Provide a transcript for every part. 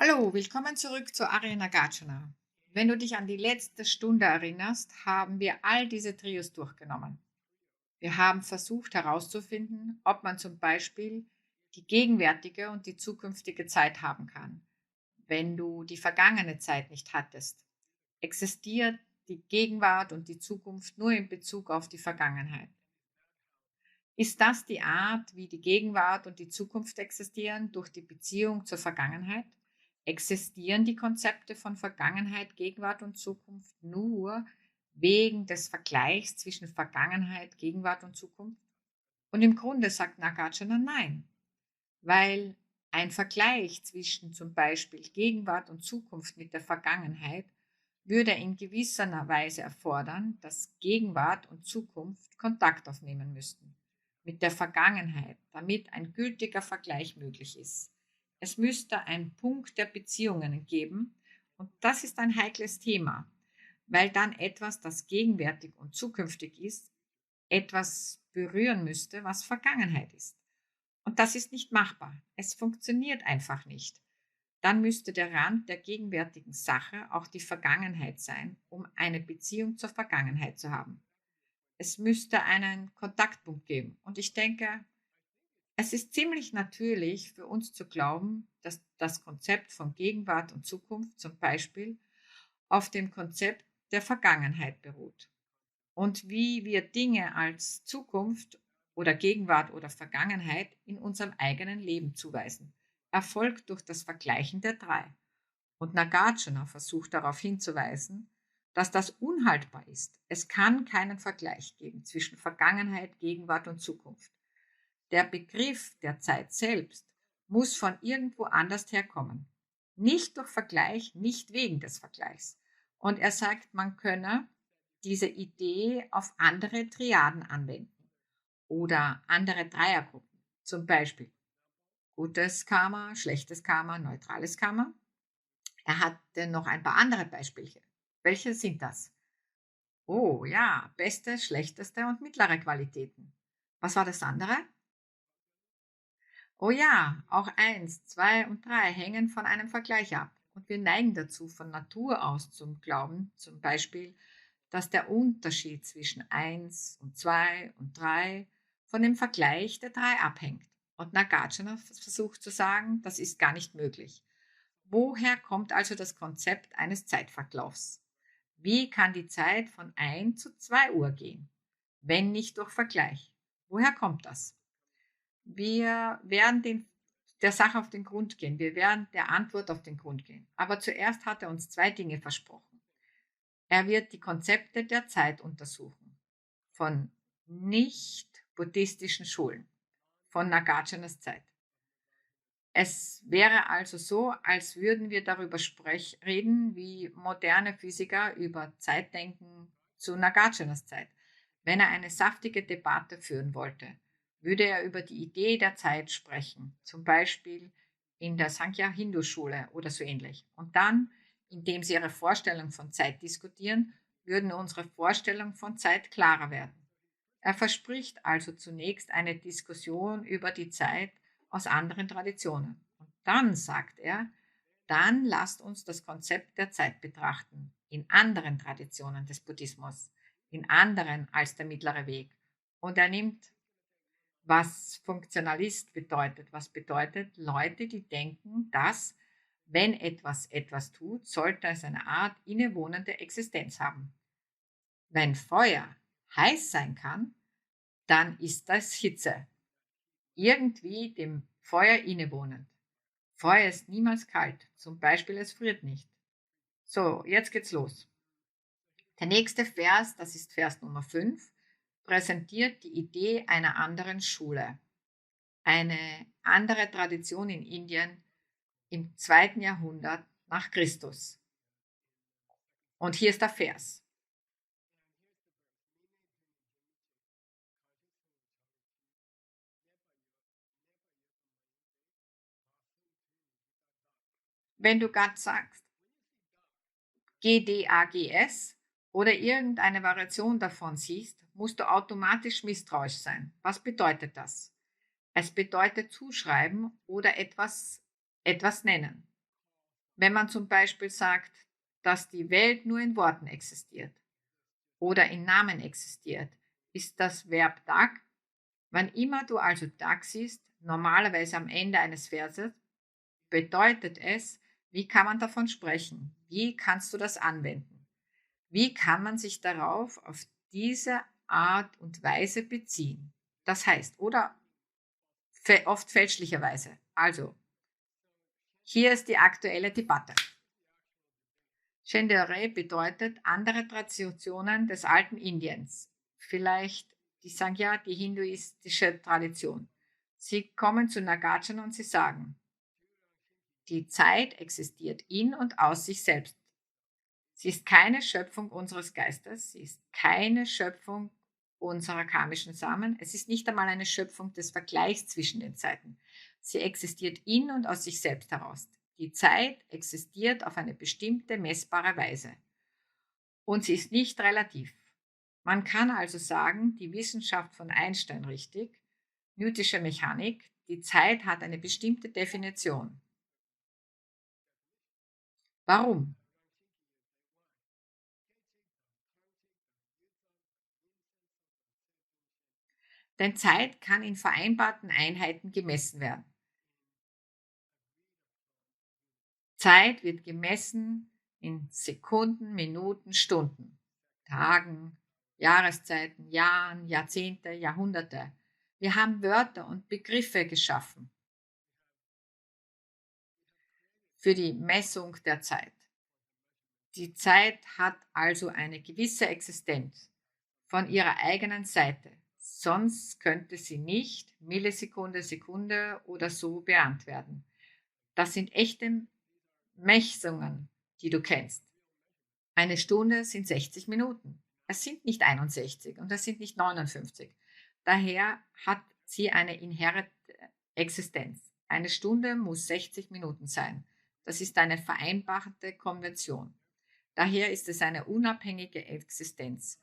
Hallo, willkommen zurück zu Arya Nagarjuna. Wenn du dich an die letzte Stunde erinnerst, haben wir all diese Trios durchgenommen. Wir haben versucht herauszufinden, ob man zum Beispiel die gegenwärtige und die zukünftige Zeit haben kann, wenn du die vergangene Zeit nicht hattest. Existiert die Gegenwart und die Zukunft nur in Bezug auf die Vergangenheit? Ist das die Art, wie die Gegenwart und die Zukunft existieren, durch die Beziehung zur Vergangenheit? Existieren die Konzepte von Vergangenheit, Gegenwart und Zukunft nur wegen des Vergleichs zwischen Vergangenheit, Gegenwart und Zukunft? Und im Grunde sagt Nagarjuna nein, weil ein Vergleich zwischen zum Beispiel Gegenwart und Zukunft mit der Vergangenheit würde in gewisser Weise erfordern, dass Gegenwart und Zukunft Kontakt aufnehmen müssten mit der Vergangenheit, damit ein gültiger Vergleich möglich ist. Es müsste einen Punkt der Beziehungen geben und das ist ein heikles Thema, weil dann etwas, das gegenwärtig und zukünftig ist, etwas berühren müsste, was Vergangenheit ist. Und das ist nicht machbar. Es funktioniert einfach nicht. Dann müsste der Rand der gegenwärtigen Sache auch die Vergangenheit sein, um eine Beziehung zur Vergangenheit zu haben. Es müsste einen Kontaktpunkt geben. Und ich denke, es ist ziemlich natürlich für uns zu glauben, dass das Konzept von Gegenwart und Zukunft zum Beispiel auf dem Konzept der Vergangenheit beruht. Und wie wir Dinge als Zukunft oder Gegenwart oder Vergangenheit in unserem eigenen Leben zuweisen, erfolgt durch das Vergleichen der drei. Und Nagarjuna versucht darauf hinzuweisen, dass das unhaltbar ist. Es kann keinen Vergleich geben zwischen Vergangenheit, Gegenwart und Zukunft. Der Begriff der Zeit selbst muss von irgendwo anders herkommen. Nicht durch Vergleich, nicht wegen des Vergleichs. Und er sagt, man könne diese Idee auf andere Triaden anwenden oder andere Dreiergruppen. Zum Beispiel gutes Karma, schlechtes Karma, neutrales Karma. Er hatte noch ein paar andere Beispiele. Welche sind das? Oh ja, beste, schlechteste und mittlere Qualitäten. Was war das andere? Oh ja, auch eins, zwei und drei hängen von einem Vergleich ab. Und wir neigen dazu, von Natur aus zum Glauben, zum Beispiel, dass der Unterschied zwischen eins und 2 und 3 von dem Vergleich der drei abhängt. Und Nagarjuna versucht zu sagen, das ist gar nicht möglich. Woher kommt also das Konzept eines Zeitverlaufs? Wie kann die Zeit von 1 zu 2 Uhr gehen, wenn nicht durch Vergleich? Woher kommt das? Wir werden der Sache auf den Grund gehen. Wir werden der Antwort auf den Grund gehen. Aber zuerst hat er uns zwei Dinge versprochen. Er wird die Konzepte der Zeit untersuchen von nicht-buddhistischen Schulen, von Nagarjunas Zeit. Es wäre also so, als würden wir darüber reden, wie moderne Physiker über Zeitdenken zu Nagarjunas Zeit. Wenn er eine saftige Debatte führen wollte, würde er über die Idee der Zeit sprechen, zum Beispiel in der Sankhya-Hindu-Schule oder so ähnlich. Und dann, indem sie ihre Vorstellung von Zeit diskutieren, würden unsere Vorstellungen von Zeit klarer werden. Er verspricht also zunächst eine Diskussion über die Zeit aus anderen Traditionen. Und dann sagt er, dann lasst uns das Konzept der Zeit betrachten, in anderen Traditionen des Buddhismus, in anderen als der mittlere Weg. Und er nimmt, was Funktionalist bedeutet, was bedeutet Leute, die denken, dass wenn etwas etwas tut, sollte es eine Art innewohnende Existenz haben. Wenn Feuer heiß sein kann, dann ist das Hitze. Irgendwie dem Feuer innewohnend. Feuer ist niemals kalt, zum Beispiel es friert nicht. So, jetzt geht's los. Der nächste Vers, das ist Vers Nummer 5, präsentiert die Idee einer anderen Schule. Eine andere Tradition in Indien im 2. Jahrhundert nach Christus. Und hier ist der Vers. Wenn du Gott sagst, GDAGS oder irgendeine Variation davon siehst, musst du automatisch misstrauisch sein. Was bedeutet das? Es bedeutet zuschreiben oder etwas nennen. Wenn man zum Beispiel sagt, dass die Welt nur in Worten existiert oder in Namen existiert, ist das Verb Tag. Wann immer du also Tag siehst, normalerweise am Ende eines Verses, bedeutet es, wie kann man davon sprechen? Wie kannst du das anwenden? Wie kann man sich darauf auf diese Art und Weise beziehen? Das heißt, oder oft fälschlicherweise. Also, hier ist die aktuelle Debatte. Chendere bedeutet andere Traditionen des alten Indiens. Vielleicht, die sagen ja, die hinduistische Tradition. Sie kommen zu Nagarjuna und sie sagen, die Zeit existiert in und aus sich selbst. Sie ist keine Schöpfung unseres Geistes, sie ist keine Schöpfung unserer karmischen Samen, es ist nicht einmal eine Schöpfung des Vergleichs zwischen den Zeiten. Sie existiert in und aus sich selbst heraus. Die Zeit existiert auf eine bestimmte messbare Weise und sie ist nicht relativ. Man kann also sagen, die Wissenschaft von Einstein richtig, Newtonsche Mechanik, die Zeit hat eine bestimmte Definition. Warum? Denn Zeit kann in vereinbarten Einheiten gemessen werden. Zeit wird gemessen in Sekunden, Minuten, Stunden, Tagen, Jahreszeiten, Jahren, Jahrzehnte, Jahrhunderte. Wir haben Wörter und Begriffe geschaffen für die Messung der Zeit. Die Zeit hat also eine gewisse Existenz von ihrer eigenen Seite. Sonst könnte sie nicht Millisekunde, Sekunde oder so benannt werden. Das sind echte Messungen, die du kennst. Eine Stunde sind 60 Minuten. Es sind nicht 61 und es sind nicht 59. Daher hat sie eine inhärente Existenz. Eine Stunde muss 60 Minuten sein. Das ist eine vereinbarte Konvention. Daher ist es eine unabhängige Existenz.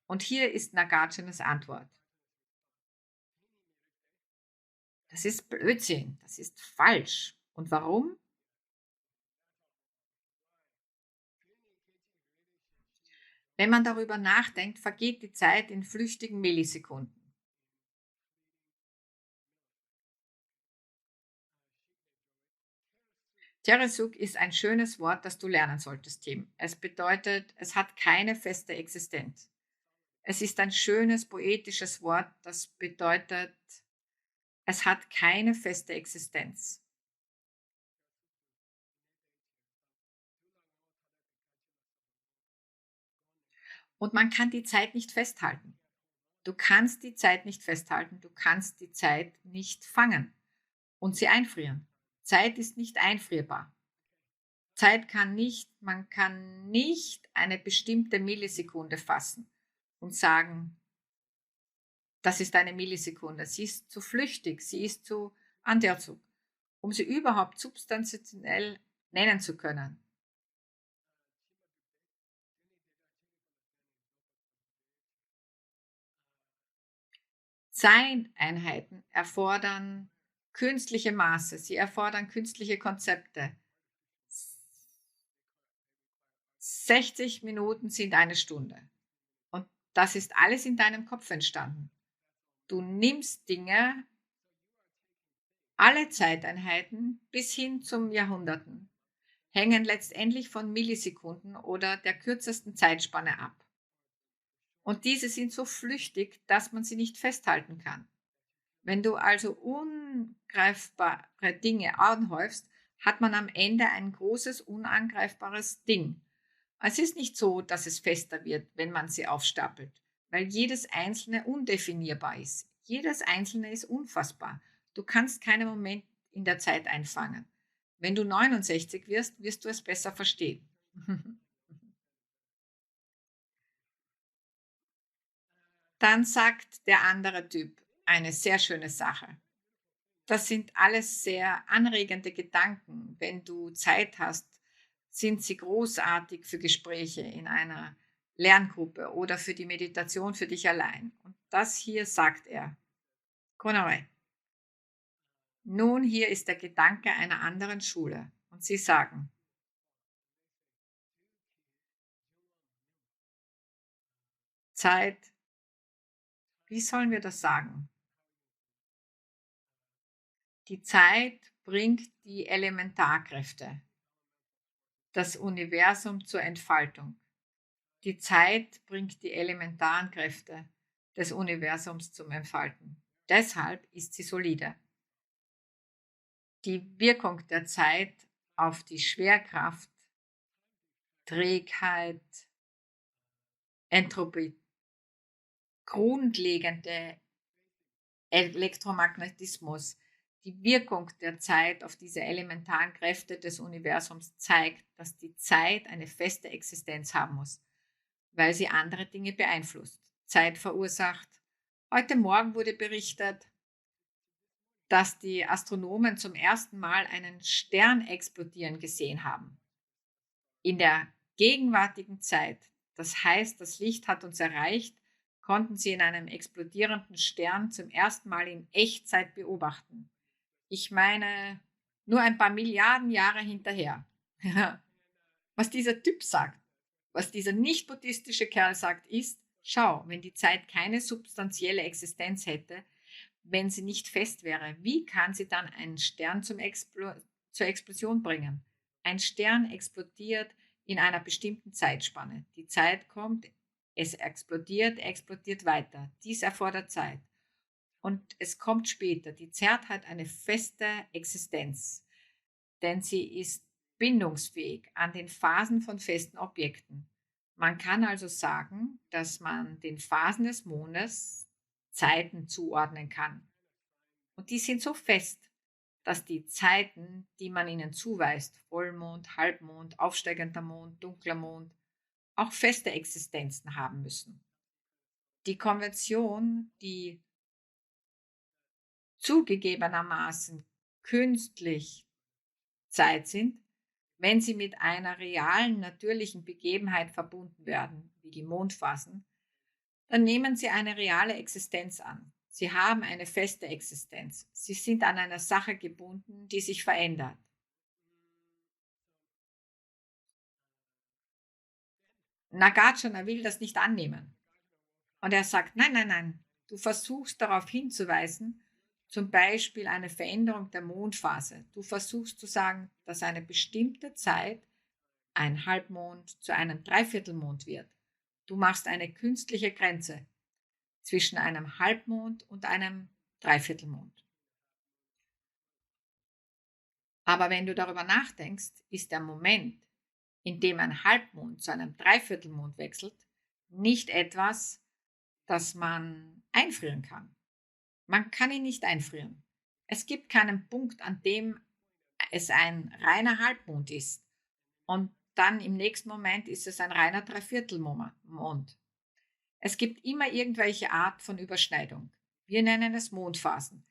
Und hier ist Nagarjunas Antwort. Das ist Blödsinn, das ist falsch. Und warum? Wenn man darüber nachdenkt, vergeht die Zeit in flüchtigen Millisekunden. Teresuk ist ein schönes Wort, das du lernen solltest, Tim. Es bedeutet, es hat keine feste Existenz. Es ist ein schönes poetisches Wort, das bedeutet, es hat keine feste Existenz. Und man kann die Zeit nicht festhalten. Du kannst die Zeit nicht festhalten, du kannst die Zeit nicht fangen und sie einfrieren. Zeit ist nicht einfrierbar. Zeit kann nicht, man kann nicht eine bestimmte Millisekunde fassen und sagen, das ist eine Millisekunde. Sie ist zu flüchtig, sie ist zu Anderzug, um sie überhaupt substanziell nennen zu können. Zeiteinheiten erfordern künstliche Maße, sie erfordern künstliche Konzepte. 60 Minuten sind eine Stunde. Und das ist alles in deinem Kopf entstanden. Du nimmst Dinge, alle Zeiteinheiten bis hin zum Jahrhunderten, hängen letztendlich von Millisekunden oder der kürzesten Zeitspanne ab. Und diese sind so flüchtig, dass man sie nicht festhalten kann. Wenn du also ungreifbare Dinge anhäufst, hat man am Ende ein großes, unangreifbares Ding. Es ist nicht so, dass es fester wird, wenn man sie aufstapelt, weil jedes Einzelne undefinierbar ist. Jedes Einzelne ist unfassbar. Du kannst keinen Moment in der Zeit einfangen. Wenn du 69 wirst, wirst du es besser verstehen. Dann sagt der andere Typ eine sehr schöne Sache. Das sind alles sehr anregende Gedanken. Wenn du Zeit hast, sind sie großartig für Gespräche in einer Lerngruppe oder für die Meditation für dich allein. Und das hier sagt er. Konaway. Nun, hier ist der Gedanke einer anderen Schule. Und sie sagen, Zeit, wie sollen wir das sagen? Die Zeit bringt die Elementarkräfte, das Universum zur Entfaltung. Die Zeit bringt die elementaren Kräfte des Universums zum Entfalten. Deshalb ist sie solide. Die Wirkung der Zeit auf die Schwerkraft, Trägheit, Entropie, grundlegende Elektromagnetismus, die Wirkung der Zeit auf diese elementaren Kräfte des Universums zeigt, dass die Zeit eine feste Existenz haben muss, weil sie andere Dinge beeinflusst. Zeit verursacht. Heute Morgen wurde berichtet, dass die Astronomen zum ersten Mal einen Stern explodieren gesehen haben. In der gegenwärtigen Zeit, das heißt, das Licht hat uns erreicht, konnten sie in einem explodierenden Stern zum ersten Mal in Echtzeit beobachten. Ich meine, nur ein paar Milliarden Jahre hinterher. Was dieser Typ sagt, was dieser nicht-buddhistische Kerl sagt, ist, schau, wenn die Zeit keine substanzielle Existenz hätte, wenn sie nicht fest wäre, wie kann sie dann einen Stern zur Explosion bringen? Ein Stern explodiert in einer bestimmten Zeitspanne. Die Zeit kommt, es explodiert weiter. Dies erfordert Zeit. Und es kommt später. Die Zeit hat eine feste Existenz, denn sie ist bindungsfähig an den Phasen von festen Objekten. Man kann also sagen, dass man den Phasen des Mondes Zeiten zuordnen kann. Und die sind so fest, dass die Zeiten, die man ihnen zuweist, Vollmond, Halbmond, aufsteigender Mond, dunkler Mond, auch feste Existenzen haben müssen. Die Konvention, die zugegebenermaßen künstlich Zeit sind, wenn sie mit einer realen, natürlichen Begebenheit verbunden werden, wie die Mondphasen, dann nehmen sie eine reale Existenz an. Sie haben eine feste Existenz. Sie sind an einer Sache gebunden, die sich verändert. Nagarjuna will das nicht annehmen. Und er sagt, nein, nein, nein, du versuchst darauf hinzuweisen, zum Beispiel eine Veränderung der Mondphase. Du versuchst zu sagen, dass eine bestimmte Zeit ein Halbmond zu einem Dreiviertelmond wird. Du machst eine künstliche Grenze zwischen einem Halbmond und einem Dreiviertelmond. Aber wenn du darüber nachdenkst, ist der Moment, in dem ein Halbmond zu einem Dreiviertelmond wechselt, nicht etwas, das man einfrieren kann. Man kann ihn nicht einfrieren. Es gibt keinen Punkt, an dem es ein reiner Halbmond ist. Und dann im nächsten Moment ist es ein reiner Dreiviertelmond. Es gibt immer irgendwelche Art von Überschneidung. Wir nennen es Mondphasen.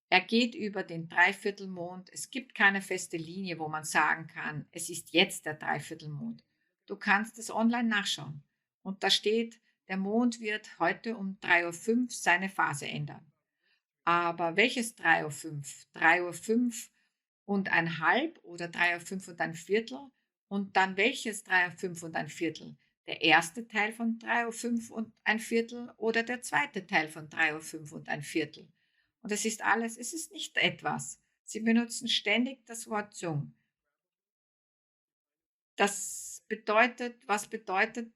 Er geht über den Dreiviertelmond. Es gibt keine feste Linie, wo man sagen kann, es ist jetzt der Dreiviertelmond. Du kannst es online nachschauen. Und da steht, der Mond wird heute um 3:05 Uhr seine Phase ändern. Aber welches 3:05 Uhr? 3:05 Uhr und ein halb oder 3:05 Uhr und ein Viertel? Und dann welches 3:05 Uhr und ein Viertel? Der erste Teil von 3:05 Uhr und ein Viertel oder der zweite Teil von 3:05 Uhr und ein Viertel? Und es ist alles, es ist nicht etwas. Sie benutzen ständig das Wort Zung. Das bedeutet, was bedeutet,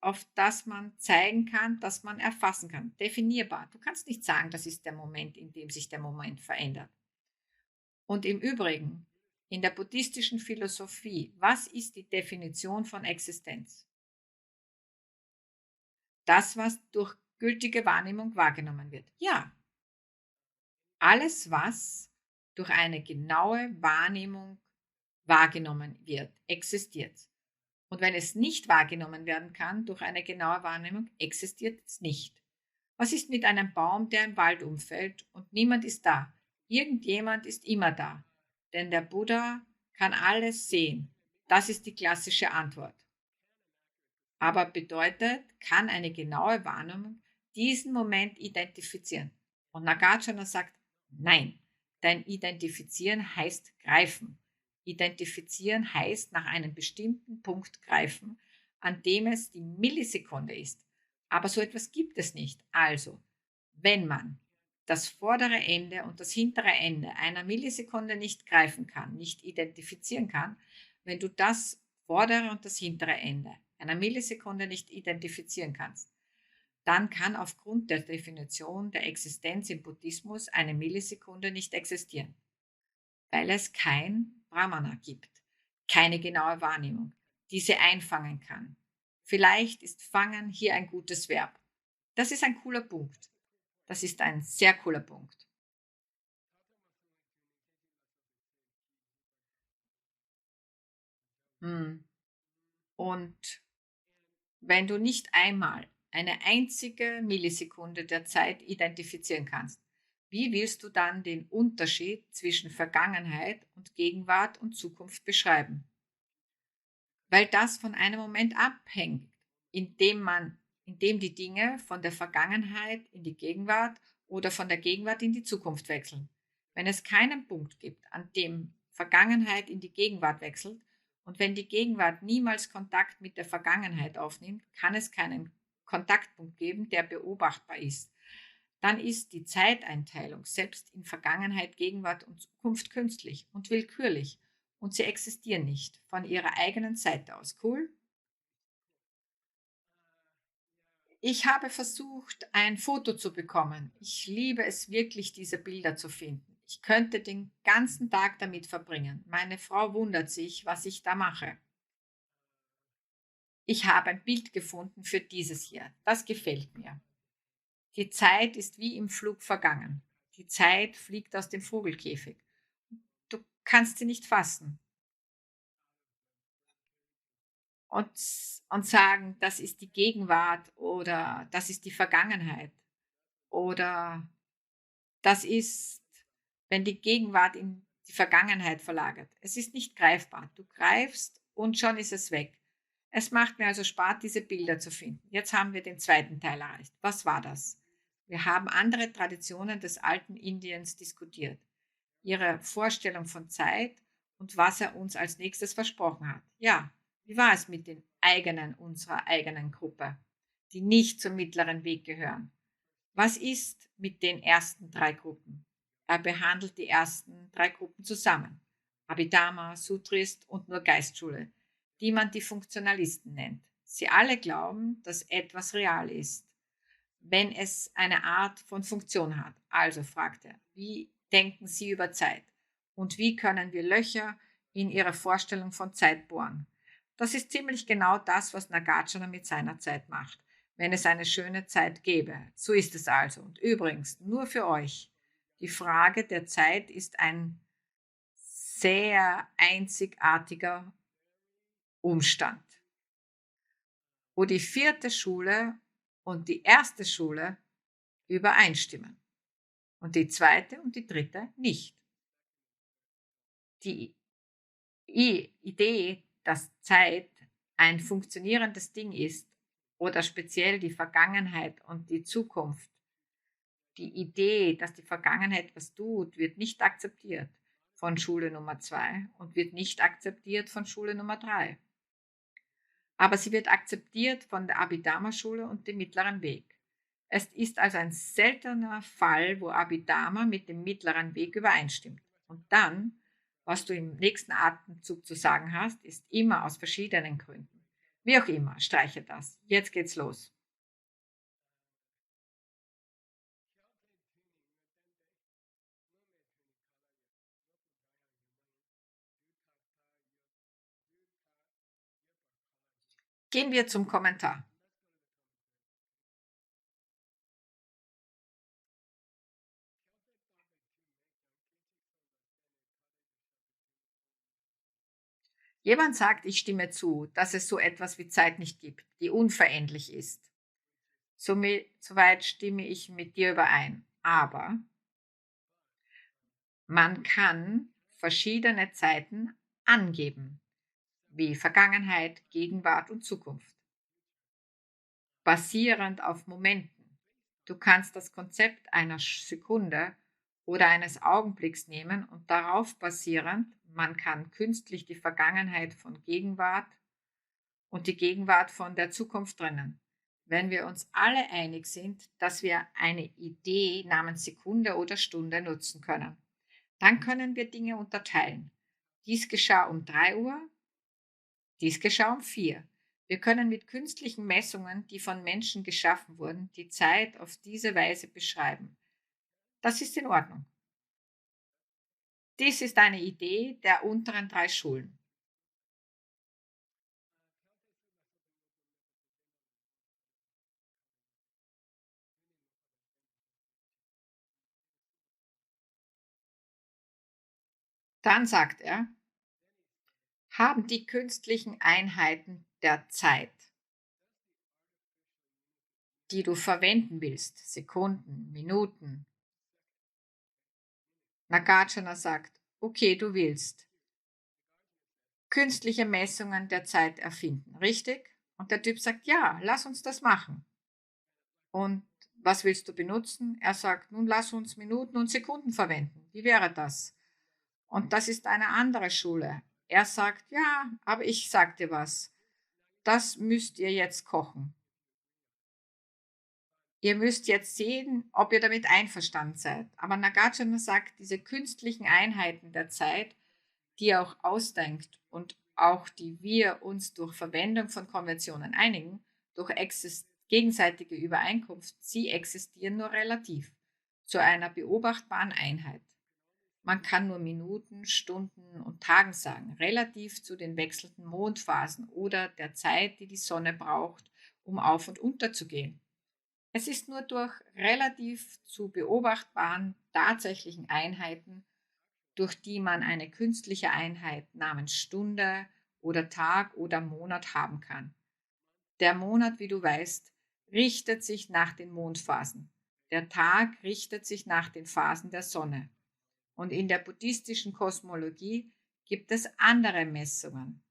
auf das man zeigen kann, dass man erfassen kann. Definierbar. Du kannst nicht sagen, das ist der Moment, in dem sich der Moment verändert. Und im Übrigen, in der buddhistischen Philosophie, was ist die Definition von Existenz? Das, was durch gültige Wahrnehmung wahrgenommen wird. Ja, alles, was durch eine genaue Wahrnehmung wahrgenommen wird, existiert. Und wenn es nicht wahrgenommen werden kann durch eine genaue Wahrnehmung, existiert es nicht. Was ist mit einem Baum, der im Wald umfällt und niemand ist da? Irgendjemand ist immer da. Denn der Buddha kann alles sehen. Das ist die klassische Antwort. Aber bedeutet, kann eine genaue Wahrnehmung diesen Moment identifizieren? Und Nagarjuna sagt, nein, denn identifizieren heißt greifen. Identifizieren heißt nach einem bestimmten Punkt greifen, an dem es die Millisekunde ist. Aber so etwas gibt es nicht. Also, wenn man das vordere Ende und das hintere Ende einer Millisekunde nicht greifen kann, nicht identifizieren kann, wenn du das vordere und das hintere Ende einer Millisekunde nicht identifizieren kannst, dann kann aufgrund der Definition der Existenz im Buddhismus eine Millisekunde nicht existieren, weil es kein Brahmana gibt, keine genaue Wahrnehmung, die sie einfangen kann. Vielleicht ist fangen hier ein gutes Verb. Das ist ein cooler Punkt. Das ist ein sehr cooler Punkt. Hm. Und wenn du nicht einmal eine einzige Millisekunde der Zeit identifizieren kannst, wie willst du dann den Unterschied zwischen Vergangenheit und Gegenwart und Zukunft beschreiben? Weil das von einem Moment abhängt, in dem die Dinge von der Vergangenheit in die Gegenwart oder von der Gegenwart in die Zukunft wechseln. Wenn es keinen Punkt gibt, an dem Vergangenheit in die Gegenwart wechselt und wenn die Gegenwart niemals Kontakt mit der Vergangenheit aufnimmt, kann es keinen Kontaktpunkt geben, der beobachtbar ist. Dann ist die Zeiteinteilung selbst in Vergangenheit, Gegenwart und Zukunft künstlich und willkürlich und sie existieren nicht von ihrer eigenen Seite aus. Cool? Ich habe versucht, ein Foto zu bekommen. Ich liebe es wirklich, diese Bilder zu finden. Ich könnte den ganzen Tag damit verbringen. Meine Frau wundert sich, was ich da mache. Ich habe ein Bild gefunden für dieses hier. Das gefällt mir. Die Zeit ist wie im Flug vergangen. Die Zeit fliegt aus dem Vogelkäfig. Du kannst sie nicht fassen. und, und sagen, das ist die Gegenwart oder das ist die Vergangenheit oder das ist, wenn die Gegenwart in die Vergangenheit verlagert. Es ist nicht greifbar. Du greifst und schon ist es weg. Es macht mir also Spaß, diese Bilder zu finden. Jetzt haben wir den zweiten Teil erreicht. Was war das? Wir haben andere Traditionen des alten Indiens diskutiert, ihre Vorstellung von Zeit und was er uns als nächstes versprochen hat. Ja, wie war es mit den eigenen unserer eigenen Gruppe, die nicht zum mittleren Weg gehören? Was ist mit den ersten drei Gruppen? Er behandelt die ersten drei Gruppen zusammen. Abhidharma, Sutrist und nur Geistschule, die man die Funktionalisten nennt. Sie alle glauben, dass etwas real ist, wenn es eine Art von Funktion hat. Also fragt er, wie denken Sie über Zeit? Und wie können wir Löcher in Ihre Vorstellung von Zeit bohren? Das ist ziemlich genau das, was Nagarjuna mit seiner Zeit macht, wenn es eine schöne Zeit gäbe. So ist es also. Und übrigens, nur für euch, die Frage der Zeit ist ein sehr einzigartiger Umstand, wo die vierte Schule und die erste Schule übereinstimmen und die zweite und die dritte nicht. Die Idee, dass Zeit ein funktionierendes Ding ist oder speziell die Vergangenheit und die Zukunft, die Idee, dass die Vergangenheit was tut, wird nicht akzeptiert von Schule Nummer 2 und wird nicht akzeptiert von Schule Nummer 3. Aber sie wird akzeptiert von der Abhidharma-Schule und dem mittleren Weg. Es ist also ein seltener Fall, wo Abhidharma mit dem mittleren Weg übereinstimmt. Und dann, was du im nächsten Atemzug zu sagen hast, ist immer aus verschiedenen Gründen. Wie auch immer, streiche das. Jetzt geht's los. Gehen wir zum Kommentar. Jemand sagt, ich stimme zu, dass es so etwas wie Zeit nicht gibt, die unveränderlich ist. Soweit stimme ich mit dir überein. Aber man kann verschiedene Zeiten angeben, wie Vergangenheit, Gegenwart und Zukunft, basierend auf Momenten. Du kannst das Konzept einer Sekunde oder eines Augenblicks nehmen und darauf basierend, man kann künstlich die Vergangenheit von Gegenwart und die Gegenwart von der Zukunft trennen. wenn wir uns alle einig sind, dass wir eine Idee namens Sekunde oder Stunde nutzen können. Dann können wir Dinge unterteilen. Dies geschah um 3 Uhr, dies geschah um 4. Wir können mit künstlichen Messungen, die von Menschen geschaffen wurden, die Zeit auf diese Weise beschreiben. Das ist in Ordnung. Dies ist eine Idee der unteren 3 Schulen. Dann sagt er, haben die künstlichen Einheiten der Zeit, die du verwenden willst, Sekunden, Minuten. Nagarjuna sagt, okay, du willst künstliche Messungen der Zeit erfinden, richtig? Und der Typ sagt, ja, lass uns das machen. Und was willst du benutzen? Er sagt, nun lass uns Minuten und Sekunden verwenden. Wie wäre das? Und das ist eine andere Schule. Er sagt, ja, aber ich sag dir was. Das müsst ihr jetzt kochen. Ihr müsst jetzt sehen, ob ihr damit einverstanden seid. Aber Nagarjuna sagt, diese künstlichen Einheiten der Zeit, die er auch ausdenkt und auch die wir uns durch Verwendung von Konventionen einigen, durch gegenseitige Übereinkunft, sie existieren nur relativ zu einer beobachtbaren Einheit. Man kann nur Minuten, Stunden und Tagen sagen, relativ zu den wechselnden Mondphasen oder der Zeit, die die Sonne braucht, um auf und unter zu gehen. Es ist nur durch relativ zu beobachtbaren tatsächlichen Einheiten, durch die man eine künstliche Einheit namens Stunde oder Tag oder Monat haben kann. Der Monat, wie du weißt, richtet sich nach den Mondphasen. Der Tag richtet sich nach den Phasen der Sonne. Und in der buddhistischen Kosmologie gibt es andere Messungen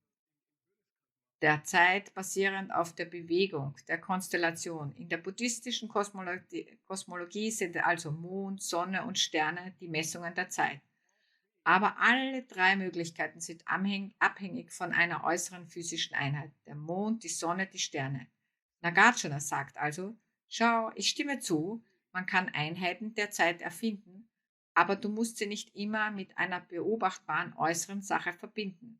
der Zeit basierend auf der Bewegung der Konstellation. In der buddhistischen Kosmologie sind also Mond, Sonne und Sterne die Messungen der Zeit. Aber alle 3 Möglichkeiten sind abhängig von einer äußeren physischen Einheit. Der Mond, die Sonne, die Sterne. Nagarjuna sagt also, schau, ich stimme zu, man kann Einheiten der Zeit erfinden, aber du musst sie nicht immer mit einer beobachtbaren äußeren Sache verbinden.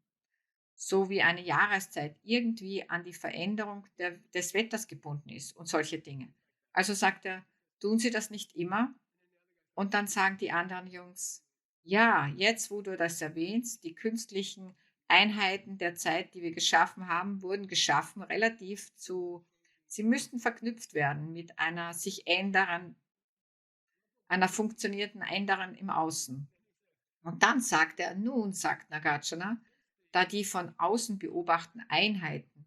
So wie eine Jahreszeit irgendwie an die Veränderung des Wetters gebunden ist und solche Dinge. Also sagt er, tun Sie das nicht immer? Und dann sagen die anderen Jungs, ja, jetzt wo du das erwähnst, die künstlichen Einheiten der Zeit, die wir geschaffen haben, wurden geschaffen relativ zu, sie müssten verknüpft werden mit einer sich einer funktionierenden Änderung im Außen. Und dann sagt er, nun, sagt Nagarjuna, da die von außen beobachteten Einheiten,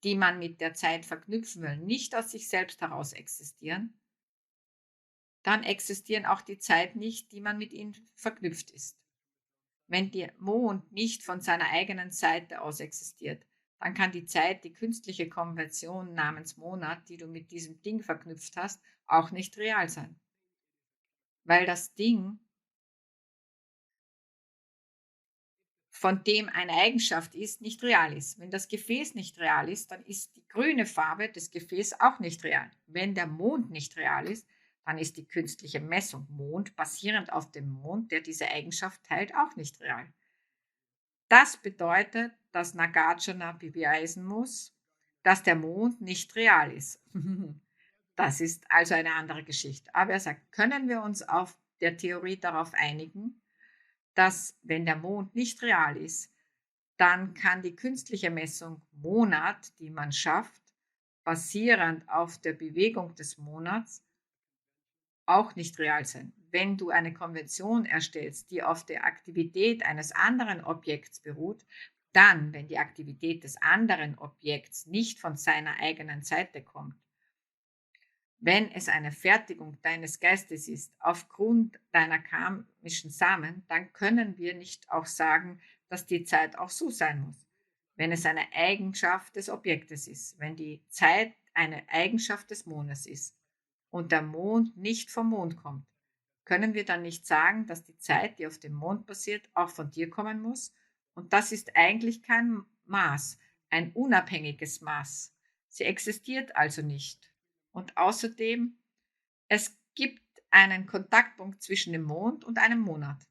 die man mit der Zeit verknüpfen will, nicht aus sich selbst heraus existieren, dann existieren auch die Zeit nicht, die man mit ihnen verknüpft ist. Wenn der Mond nicht von seiner eigenen Seite aus existiert, dann kann die Zeit, die künstliche Konvention namens Monat, die du mit diesem Ding verknüpft hast, auch nicht real sein. Weil das Ding, von dem eine Eigenschaft ist, nicht real ist. Wenn das Gefäß nicht real ist, dann ist die grüne Farbe des Gefäßes auch nicht real. Wenn der Mond nicht real ist, dann ist die künstliche Messung Mond basierend auf dem Mond, der diese Eigenschaft teilt, auch nicht real. Das bedeutet, dass Nagarjuna beweisen muss, dass der Mond nicht real ist. Das ist also eine andere Geschichte. Aber er sagt, können wir uns auf der Theorie darauf einigen, dass wenn der Mond nicht real ist, dann kann die künstliche Messung Monat, die man schafft, basierend auf der Bewegung des Monats, auch nicht real sein. Wenn du eine Konvention erstellst, die auf der Aktivität eines anderen Objekts beruht, dann, wenn die Aktivität des anderen Objekts nicht von seiner eigenen Seite kommt, wenn es eine Fertigung deines Geistes ist, aufgrund deiner karmischen Samen, dann können wir nicht auch sagen, dass die Zeit auch so sein muss. Wenn es eine Eigenschaft des Objektes ist, wenn die Zeit eine Eigenschaft des Mondes ist und der Mond nicht vom Mond kommt, können wir dann nicht sagen, dass die Zeit, die auf dem Mond passiert, auch von dir kommen muss? Und das ist eigentlich kein Maß, ein unabhängiges Maß, Sie existiert also nicht. Und außerdem, es gibt einen Kontaktpunkt zwischen dem Mond und einem Monat.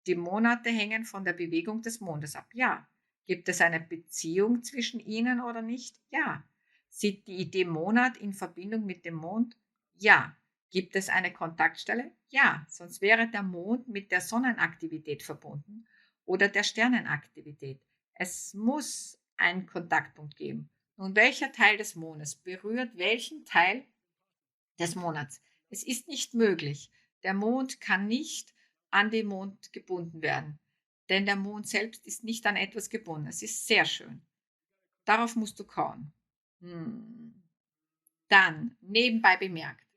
Die Monate hängen von der Bewegung des Mondes ab. Ja. Gibt es eine Beziehung zwischen ihnen oder nicht? Ja. Sieht die Idee Monat in Verbindung mit dem Mond? Ja. Gibt es eine Kontaktstelle? Ja, sonst wäre der Mond mit der Sonnenaktivität verbunden oder der Sternenaktivität. Es muss einen Kontaktpunkt geben. Nun, welcher Teil des Mondes berührt welchen Teil des Monats? Es ist nicht möglich. Der Mond kann nicht an den Mond gebunden werden, denn der Mond selbst ist nicht an etwas gebunden. Es ist sehr schön. Darauf musst du kauen. Hm. Dann, nebenbei bemerkt,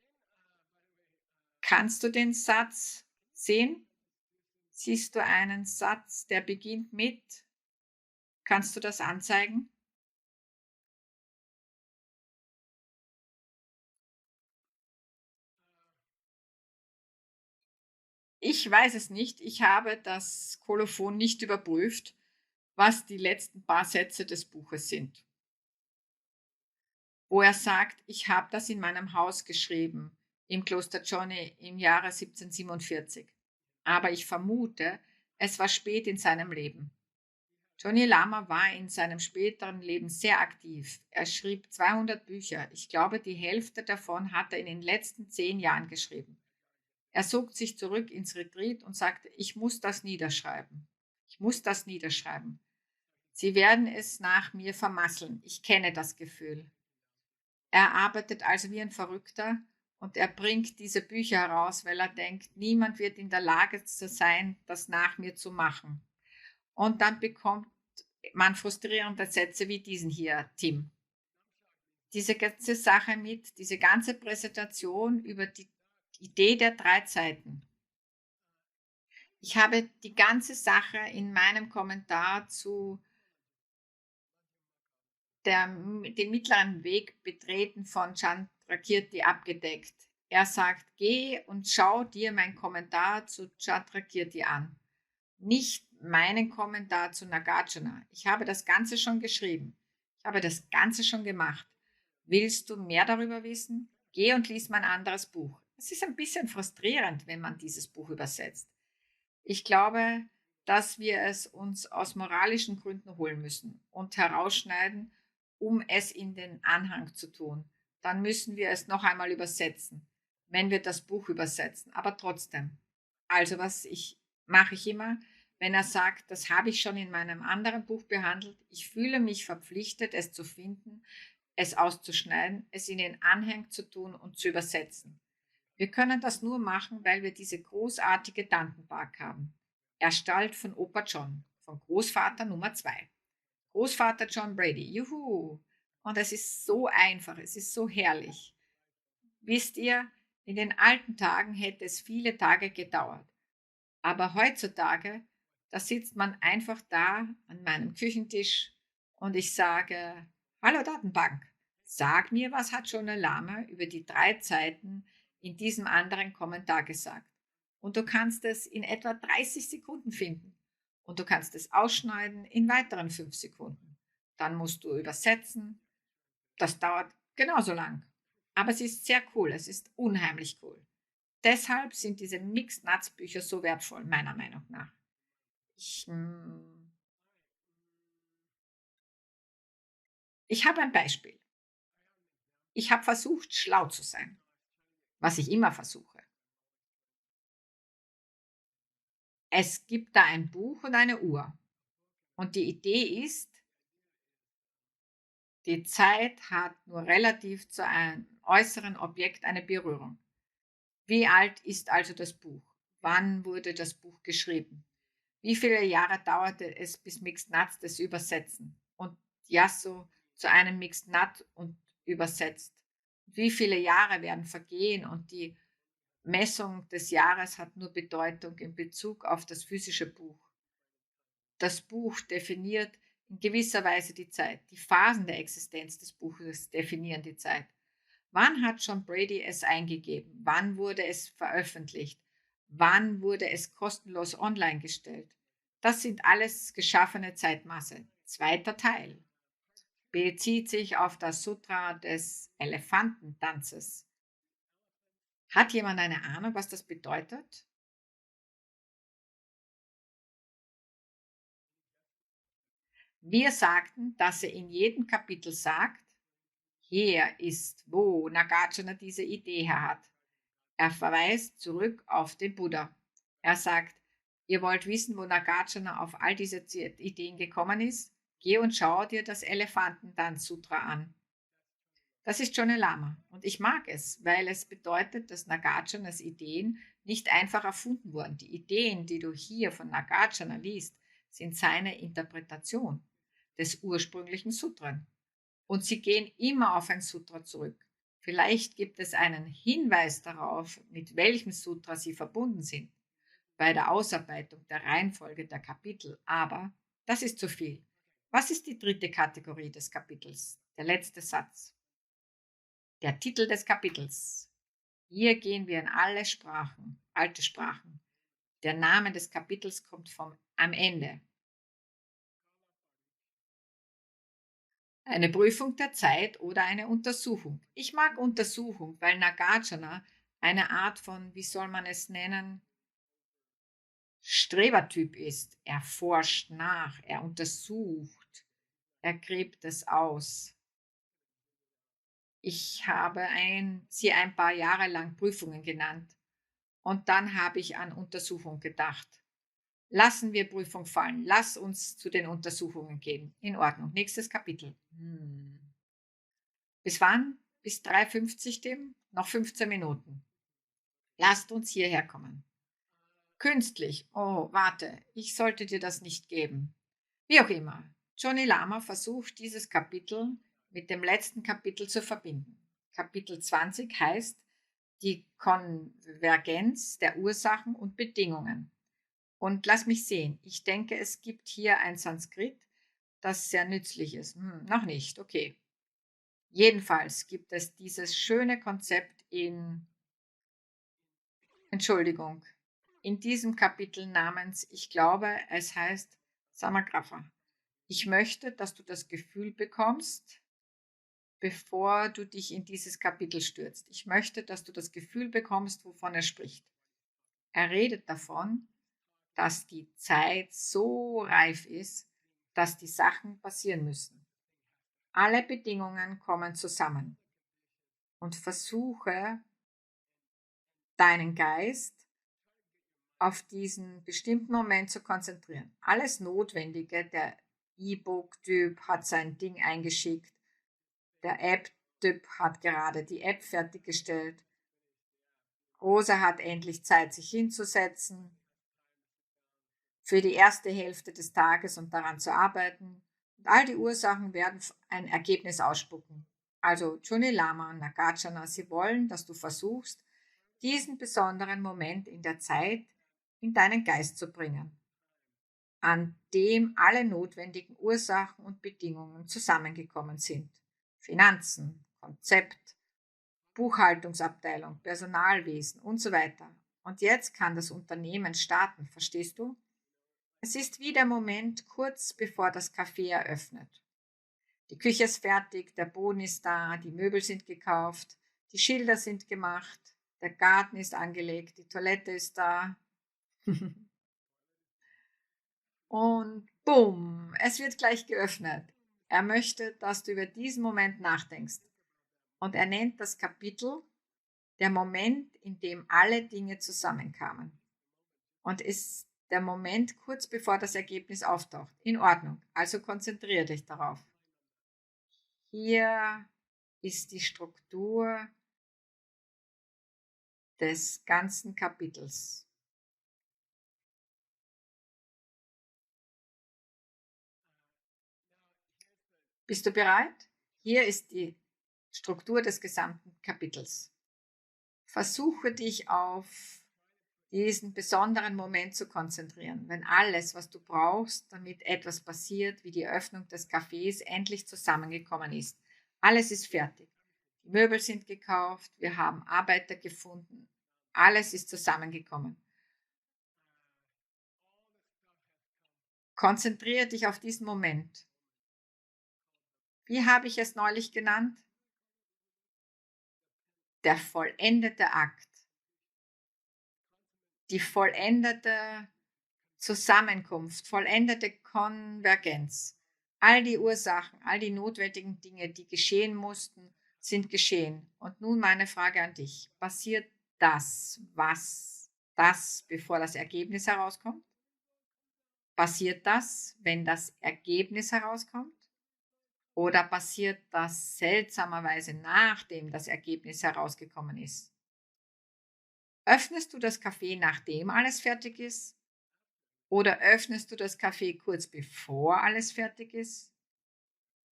kannst du den Satz sehen? Siehst du einen Satz, der beginnt mit? Kannst du das anzeigen? Ich weiß es nicht. Ich habe das Kolophon nicht überprüft, was die letzten paar Sätze des Buches sind, wo er sagt, ich habe das in meinem Haus geschrieben, im Kloster Johnny im Jahre 1747. Aber ich vermute, es war spät in seinem Leben. Johnny Lama war in seinem späteren Leben sehr aktiv. Er schrieb 200 Bücher. Ich glaube, die Hälfte davon hat er in den letzten 10 Jahren geschrieben. Er zog sich zurück ins Retreat und sagte, ich muss das niederschreiben. Ich muss das niederschreiben. Sie werden es nach mir vermasseln. Ich kenne das Gefühl. Er arbeitet also wie ein Verrückter und er bringt diese Bücher heraus, weil er denkt, niemand wird in der Lage zu sein, das nach mir zu machen. Und dann bekommt man frustrierende Sätze wie diesen hier, Tim. Diese ganze Sache mit, diese ganze Präsentation über die Idee der 3 Zeiten. Ich habe die ganze Sache in meinem Kommentar zu den mittleren Weg betreten von Chandrakirti abgedeckt. Er sagt, geh und schau dir meinen Kommentar zu Chandrakirti an. Nicht meinen Kommentar zu Nagarjuna. Ich habe das Ganze schon geschrieben. Ich habe das Ganze schon gemacht. Willst du mehr darüber wissen? Geh und lies mein anderes Buch. Es ist ein bisschen frustrierend, wenn man dieses Buch übersetzt. Ich glaube, dass wir es uns aus moralischen Gründen holen müssen und herausschneiden, um es in den Anhang zu tun. Dann müssen wir es noch einmal übersetzen, wenn wir das Buch übersetzen. Aber trotzdem. Also mache ich immer, wenn er sagt, das habe ich schon in meinem anderen Buch behandelt. Ich fühle mich verpflichtet, es zu finden, es auszuschneiden, es in den Anhang zu tun und zu übersetzen. Wir können das nur machen, weil wir diese großartige Datenbank haben. Erstellt von Opa John, von Großvater Nummer 2. Großvater John Brady. Juhu! Und es ist so einfach, es ist so herrlich. Wisst ihr, in den alten Tagen hätte es viele Tage gedauert. Aber heutzutage, da sitzt man einfach da an meinem Küchentisch und ich sage, hallo Datenbank, sag mir, was hat John Lama über die 3 Zeiten in diesem anderen Kommentar gesagt. Und du kannst es in etwa 30 Sekunden finden. Und du kannst es ausschneiden in weiteren 5 Sekunden. Dann musst du übersetzen. Das dauert genauso lang. Aber es ist sehr cool, es ist unheimlich cool. Deshalb sind diese Mixed Nuts Bücher so wertvoll, meiner Meinung nach. Ich, mm, ich habe ein Beispiel. Ich habe versucht, schlau zu sein, was ich immer versuche. Es gibt da ein Buch und eine Uhr. Und die Idee ist, die Zeit hat nur relativ zu einem äußeren Objekt eine Berührung. Wie alt ist also das Buch? Wann wurde das Buch geschrieben? Wie viele Jahre dauerte es, bis Mixed Nuts das übersetzen? Und Yasso zu einem Mixed Nut und übersetzt? Wie viele Jahre werden vergehen und die Messung des Jahres hat nur Bedeutung in Bezug auf das physische Buch. Das Buch definiert in gewisser Weise die Zeit. Die Phasen der Existenz des Buches definieren die Zeit. Wann hat John Brady es eingegeben? Wann wurde es veröffentlicht? Wann wurde es kostenlos online gestellt? Das sind alles geschaffene Zeitmaße. Zweiter Teil. bezieht sich auf das Sutra des Elefantentanzes. Hat jemand eine Ahnung, was das bedeutet? Wir sagten, dass er in jedem Kapitel sagt, hier ist, wo Nagarjuna diese Idee her hat. Er verweist zurück auf den Buddha. Er sagt, ihr wollt wissen, wo Nagarjuna auf all diese Ideen gekommen ist? Geh und schau dir das Elefantentanz-Sutra an. Das ist John Lama und ich mag es, weil es bedeutet, dass Nagarjunas Ideen nicht einfach erfunden wurden. Die Ideen, die du hier von Nagarjuna liest, sind seine Interpretation des ursprünglichen Sutren. Und sie gehen immer auf ein Sutra zurück. Vielleicht gibt es einen Hinweis darauf, mit welchem Sutra sie verbunden sind, bei der Ausarbeitung der Reihenfolge der Kapitel, aber das ist zu viel. Was ist die dritte Kategorie des Kapitels? Der letzte Satz. Der Titel des Kapitels. Hier gehen wir in alle Sprachen, alte Sprachen. Der Name des Kapitels kommt am Ende. Eine Prüfung der Zeit oder eine Untersuchung. Ich mag Untersuchung, weil Nagarjuna eine Art von, wie soll man es nennen, Strebertyp ist. Er forscht nach, er untersucht, er gräbt es aus. Ich habe sie ein paar Jahre lang Prüfungen genannt und dann habe ich an Untersuchung gedacht. Lassen wir Prüfung fallen. Lass uns zu den Untersuchungen gehen. In Ordnung. Nächstes Kapitel. Bis wann? Bis 3:50 dem? Noch 15 Minuten. Lasst uns hierher kommen. Künstlich. Oh, warte. Ich sollte dir das nicht geben. Wie auch immer. Johnny Lama versucht, dieses Kapitel mit dem letzten Kapitel zu verbinden. Kapitel 20 heißt die Konvergenz der Ursachen und Bedingungen. Und lass mich sehen, ich denke, es gibt hier ein Sanskrit, das sehr nützlich ist. Noch nicht, okay. Jedenfalls gibt es dieses schöne Konzept Entschuldigung, in diesem Kapitel namens, ich glaube, es heißt Samagrapha. Ich möchte, dass du das Gefühl bekommst, bevor du dich in dieses Kapitel stürzt. Ich möchte, dass du das Gefühl bekommst, wovon er spricht. Er redet davon, dass die Zeit so reif ist, dass die Sachen passieren müssen. Alle Bedingungen kommen zusammen. Und versuche deinen Geist auf diesen bestimmten Moment zu konzentrieren. Alles Notwendige, der E-Book-Typ hat sein Ding eingeschickt, der App-Typ hat gerade die App fertiggestellt, Rosa hat endlich Zeit, sich hinzusetzen, für die erste Hälfte des Tages und daran zu arbeiten. Und all die Ursachen werden ein Ergebnis ausspucken. Also Johnny Lama und Nagarjuna, sie wollen, dass du versuchst, diesen besonderen Moment in der Zeit in deinen Geist zu bringen, an dem alle notwendigen Ursachen und Bedingungen zusammengekommen sind. Finanzen, Konzept, Buchhaltungsabteilung, Personalwesen und so weiter. Und jetzt kann das Unternehmen starten, verstehst du? Es ist wie der Moment kurz bevor das Café eröffnet. Die Küche ist fertig, der Boden ist da, die Möbel sind gekauft, die Schilder sind gemacht, der Garten ist angelegt, die Toilette ist da. Und bumm, es wird gleich geöffnet. Er möchte, dass du über diesen Moment nachdenkst. Und er nennt das Kapitel der Moment, in dem alle Dinge zusammenkamen. Und ist der Moment kurz bevor das Ergebnis auftaucht. In Ordnung, also konzentriere dich darauf. Hier ist die Struktur des ganzen Kapitels. Bist du bereit? Hier ist die Struktur des gesamten Kapitels. Versuche dich auf diesen besonderen Moment zu konzentrieren, wenn alles, was du brauchst, damit etwas passiert, wie die Öffnung des Cafés, endlich zusammengekommen ist. Alles ist fertig. Die Möbel sind gekauft, wir haben Arbeiter gefunden, alles ist zusammengekommen. Konzentriere dich auf diesen Moment. Wie habe ich es neulich genannt? Der vollendete Akt, die vollendete Zusammenkunft, vollendete Konvergenz. All die Ursachen, all die notwendigen Dinge, die geschehen mussten, sind geschehen. Und nun meine Frage an dich. Passiert das, bevor das Ergebnis herauskommt? Passiert das, wenn das Ergebnis herauskommt? Oder passiert das seltsamerweise, nachdem das Ergebnis herausgekommen ist? Öffnest du das Café, nachdem alles fertig ist? Oder öffnest du das Café kurz bevor alles fertig ist?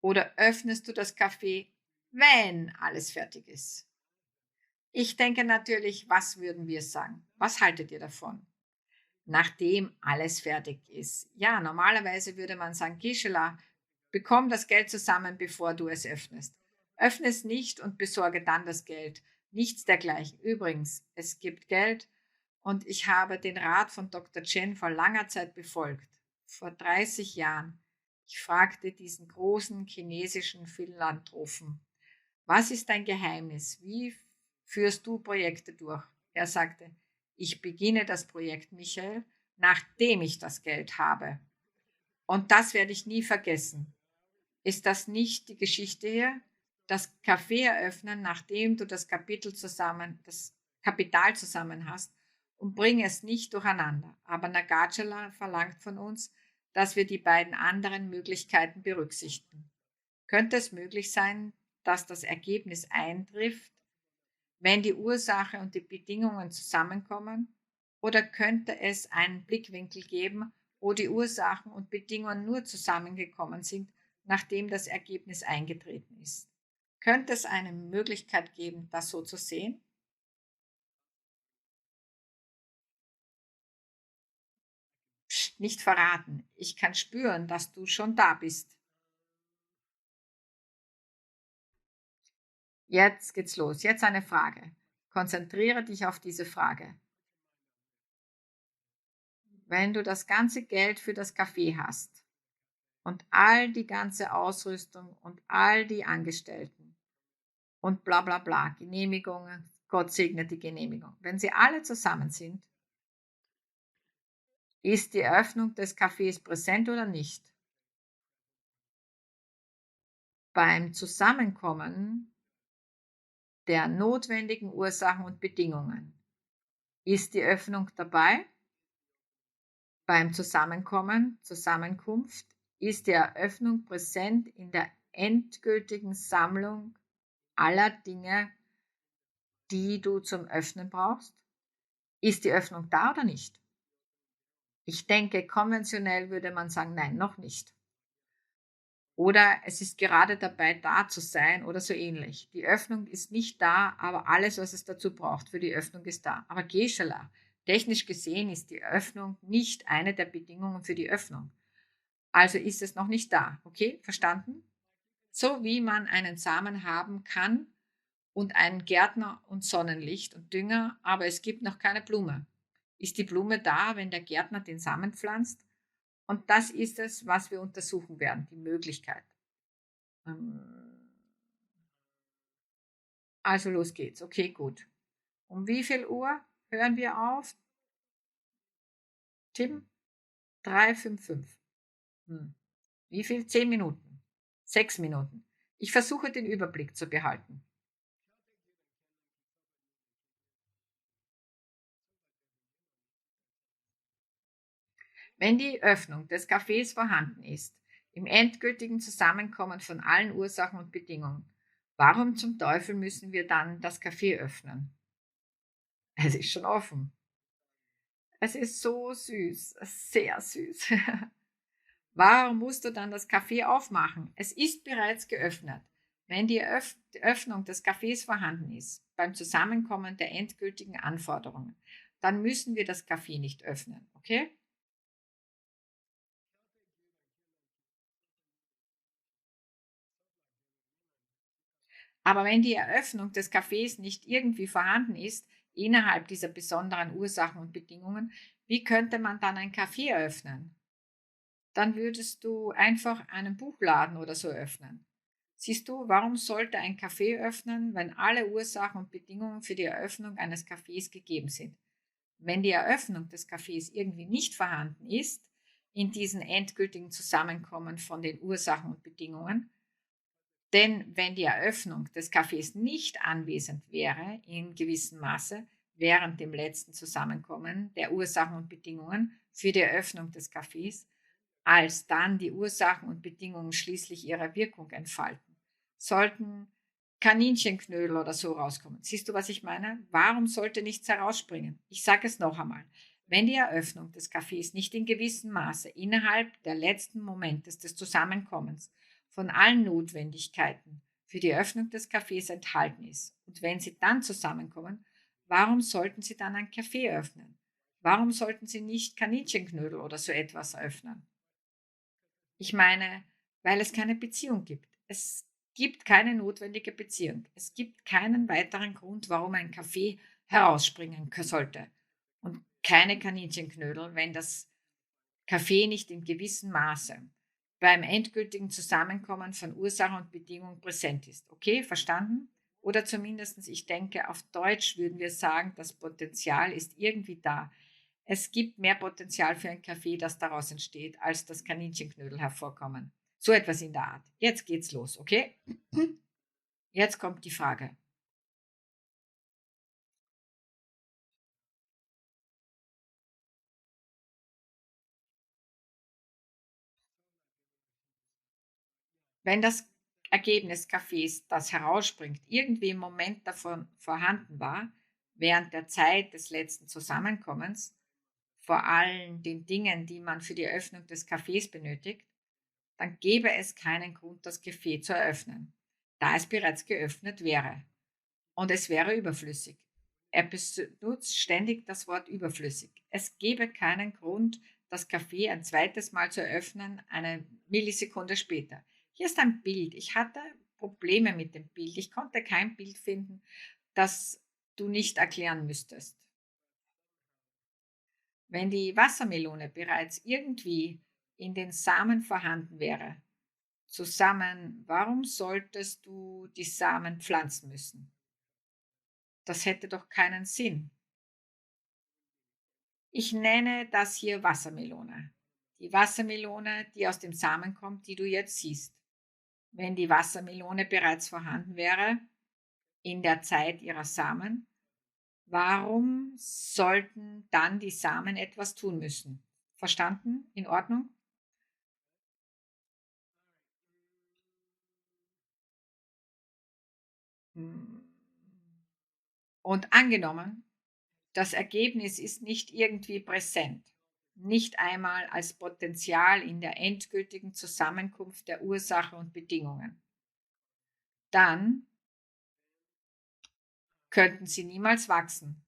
Oder öffnest du das Café, wenn alles fertig ist? Ich denke natürlich, was würden wir sagen? Was haltet ihr davon? Nachdem alles fertig ist. Ja, normalerweise würde man sagen, Gisela, bekomm das Geld zusammen, bevor du es öffnest. Öffne es nicht und besorge dann das Geld. Nichts dergleichen. Übrigens, es gibt Geld und ich habe den Rat von Dr. Chen vor langer Zeit befolgt. Vor 30 Jahren. Ich fragte diesen großen chinesischen Philanthropen, was ist dein Geheimnis? Wie führst du Projekte durch? Er sagte, ich beginne das Projekt, Michael, nachdem ich das Geld habe. Und das werde ich nie vergessen. Ist das nicht die Geschichte hier? Das Café eröffnen, nachdem du das Kapital zusammen hast, und bring es nicht durcheinander. Aber Nagarjuna verlangt von uns, dass wir die beiden anderen Möglichkeiten berücksichtigen. Könnte es möglich sein, dass das Ergebnis eintrifft, wenn die Ursache und die Bedingungen zusammenkommen? Oder könnte es einen Blickwinkel geben, wo die Ursachen und Bedingungen nur zusammengekommen sind, nachdem das Ergebnis eingetreten ist? Könnte es eine Möglichkeit geben, das so zu sehen? Psst, nicht verraten. Ich kann spüren, dass du schon da bist. Jetzt geht's los. Jetzt eine Frage. Konzentriere dich auf diese Frage. Wenn du das ganze Geld für das Café hast und all die ganze Ausrüstung und all die Angestellten und bla bla bla, Genehmigungen, Gott segne die Genehmigung. Wenn sie alle zusammen sind, ist die Eröffnung des Cafés präsent oder nicht? Beim Zusammenkommen der notwendigen Ursachen und Bedingungen ist die Öffnung dabei. Beim Zusammenkunft ist die Eröffnung präsent in der endgültigen Sammlung aller Dinge, die du zum Öffnen brauchst. Ist die Öffnung da oder nicht? Ich denke, konventionell würde man sagen, nein, noch nicht. Oder es ist gerade dabei, da zu sein oder so ähnlich. Die Öffnung ist nicht da, aber alles, was es dazu braucht für die Öffnung, ist da. Aber Geshe-la, technisch gesehen ist die Öffnung nicht eine der Bedingungen für die Öffnung. Also ist es noch nicht da. Okay, verstanden? So wie man einen Samen haben kann und einen Gärtner und Sonnenlicht und Dünger, aber es gibt noch keine Blume. Ist die Blume da, wenn der Gärtner den Samen pflanzt? Und das ist es, was wir untersuchen werden, die Möglichkeit. Also los geht's. Okay, gut. Um wie viel Uhr hören wir auf? Tim? 3:55. Wie viel? 10 Minuten. 6 Minuten. Ich versuche den Überblick zu behalten. Wenn die Öffnung des Cafés vorhanden ist, im endgültigen Zusammenkommen von allen Ursachen und Bedingungen, warum zum Teufel müssen wir dann das Café öffnen? Es ist schon offen. Es ist so süß, sehr süß. Warum musst du dann das Café aufmachen? Es ist bereits geöffnet. Wenn die Öffnung des Cafés vorhanden ist, beim Zusammenkommen der endgültigen Anforderungen, dann müssen wir das Café nicht öffnen, okay? Aber wenn die Eröffnung des Cafés nicht irgendwie vorhanden ist, innerhalb dieser besonderen Ursachen und Bedingungen, wie könnte man dann ein Café eröffnen? Dann würdest du einfach einen Buchladen oder so öffnen. Siehst du, warum sollte ein Café öffnen, wenn alle Ursachen und Bedingungen für die Eröffnung eines Cafés gegeben sind? Wenn die Eröffnung des Cafés irgendwie nicht vorhanden ist, in diesen endgültigen Zusammenkommen von den Ursachen und Bedingungen, denn wenn die Eröffnung des Cafés nicht anwesend wäre in gewissem Maße während dem letzten Zusammenkommen der Ursachen und Bedingungen für die Eröffnung des Cafés, als dann die Ursachen und Bedingungen schließlich ihre Wirkung entfalten, sollten Kaninchenknödel oder so rauskommen. Siehst du, was ich meine? Warum sollte nichts herausspringen? Ich sage es noch einmal. Wenn die Eröffnung des Cafés nicht in gewissem Maße innerhalb der letzten Momente des Zusammenkommens von allen Notwendigkeiten für die Eröffnung des Cafés enthalten ist und wenn sie dann zusammenkommen, warum sollten sie dann ein Café öffnen? Warum sollten sie nicht Kaninchenknödel oder so etwas öffnen? Ich meine, weil es keine Beziehung gibt. Es gibt keine notwendige Beziehung. Es gibt keinen weiteren Grund, warum ein Kaffee herausspringen sollte. Und keine Kaninchenknödel, wenn das Kaffee nicht in gewissem Maße beim endgültigen Zusammenkommen von Ursache und Bedingung präsent ist. Okay, verstanden? Oder zumindest, ich denke, auf Deutsch würden wir sagen, das Potenzial ist irgendwie da. Es gibt mehr Potenzial für ein Kaffee, das daraus entsteht, als das Kaninchenknödel hervorkommen. So etwas in der Art. Jetzt geht's los, okay? Jetzt kommt die Frage. Wenn das Ergebnis Kaffees, das herausspringt, irgendwie im Moment davon vorhanden war, während der Zeit des letzten Zusammenkommens, vor allen den Dingen, die man für die Eröffnung des Kaffees benötigt, dann gäbe es keinen Grund, das Kaffee zu eröffnen, da es bereits geöffnet wäre. Und es wäre überflüssig. Er benutzt ständig das Wort überflüssig. Es gäbe keinen Grund, das Café ein zweites Mal zu eröffnen, eine Millisekunde später. Hier ist ein Bild. Ich hatte Probleme mit dem Bild. Ich konnte kein Bild finden, das du nicht erklären müsstest. Wenn die Wassermelone bereits irgendwie in den Samen vorhanden wäre, zusammen, warum solltest du die Samen pflanzen müssen? Das hätte doch keinen Sinn. Ich nenne das hier Wassermelone. Die Wassermelone, die aus dem Samen kommt, die du jetzt siehst. Wenn die Wassermelone bereits vorhanden wäre in der Zeit ihrer Samen, warum sollten dann die Samen etwas tun müssen? Verstanden? In Ordnung? Hm. Und angenommen, das Ergebnis ist nicht irgendwie präsent, nicht einmal als Potenzial in der endgültigen Zusammenkunft der Ursache und Bedingungen. Dann könnten sie niemals wachsen.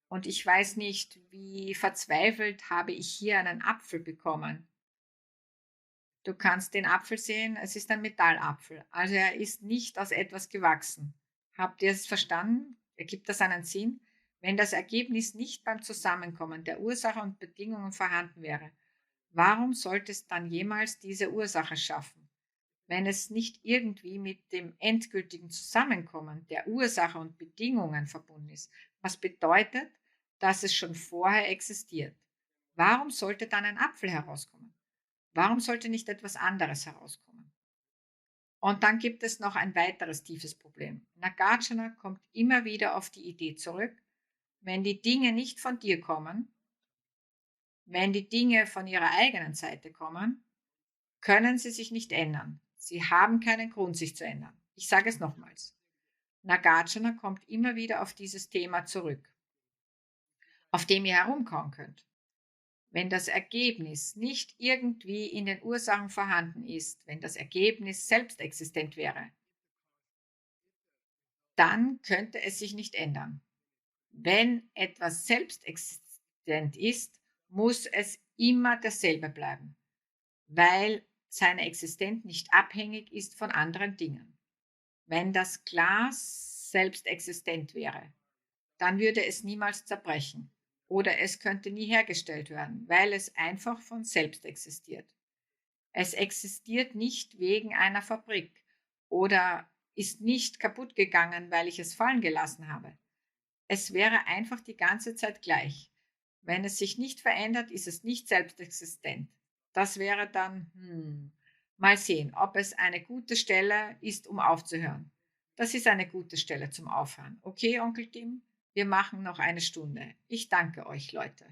Und ich weiß nicht, wie verzweifelt habe ich hier einen Apfel bekommen. Du kannst den Apfel sehen, es ist ein Metallapfel. Also er ist nicht aus etwas gewachsen. Habt ihr es verstanden? Ergibt das einen Sinn? Wenn das Ergebnis nicht beim Zusammenkommen der Ursache und Bedingungen vorhanden wäre, warum sollte es dann jemals diese Ursache schaffen? Wenn es nicht irgendwie mit dem endgültigen Zusammenkommen der Ursache und Bedingungen verbunden ist, was bedeutet, dass es schon vorher existiert. Warum sollte dann ein Apfel herauskommen? Warum sollte nicht etwas anderes herauskommen? Und dann gibt es noch ein weiteres tiefes Problem. Nagarjuna kommt immer wieder auf die Idee zurück, wenn die Dinge nicht von dir kommen, wenn die Dinge von ihrer eigenen Seite kommen, können sie sich nicht ändern. Sie haben keinen Grund, sich zu ändern. Ich sage es nochmals. Nagarjuna kommt immer wieder auf dieses Thema zurück, auf dem ihr herumkauen könnt. Wenn das Ergebnis nicht irgendwie in den Ursachen vorhanden ist, wenn das Ergebnis selbst existent wäre, dann könnte es sich nicht ändern. Wenn etwas selbst existent ist, muss es immer dasselbe bleiben, weil seine Existenz nicht abhängig ist von anderen Dingen. Wenn das Glas selbst existent wäre, dann würde es niemals zerbrechen oder es könnte nie hergestellt werden, weil es einfach von selbst existiert. Es existiert nicht wegen einer Fabrik oder ist nicht kaputt gegangen, weil ich es fallen gelassen habe. Es wäre einfach die ganze Zeit gleich. Wenn es sich nicht verändert, ist es nicht selbstexistent. Das wäre dann, mal sehen, ob es eine gute Stelle ist, um aufzuhören. Das ist eine gute Stelle zum Aufhören. Okay, Onkel Tim? Wir machen noch eine Stunde. Ich danke euch, Leute.